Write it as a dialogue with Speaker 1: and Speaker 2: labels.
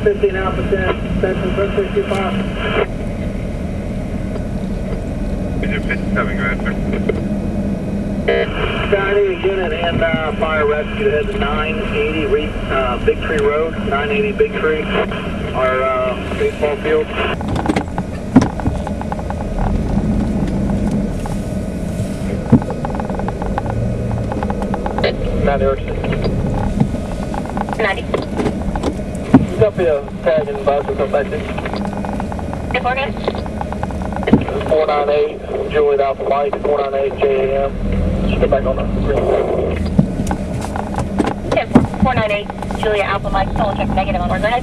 Speaker 1: 15 Alpha 10, Central 665.
Speaker 2: Is it 57 grand, sir?
Speaker 1: Scotty, unit and fire rescue head to 980 Big Tree Road, 980 Big Tree, our baseball field. Not yours.
Speaker 3: 90.
Speaker 1: Copy a tag and bus or come back to.
Speaker 3: Good morning.
Speaker 1: 498 Juliet Alpha Mike, 498 JAM. Just get back on the green.
Speaker 3: 498 Julia Alpha Mike, solar check negative on board. Go ahead.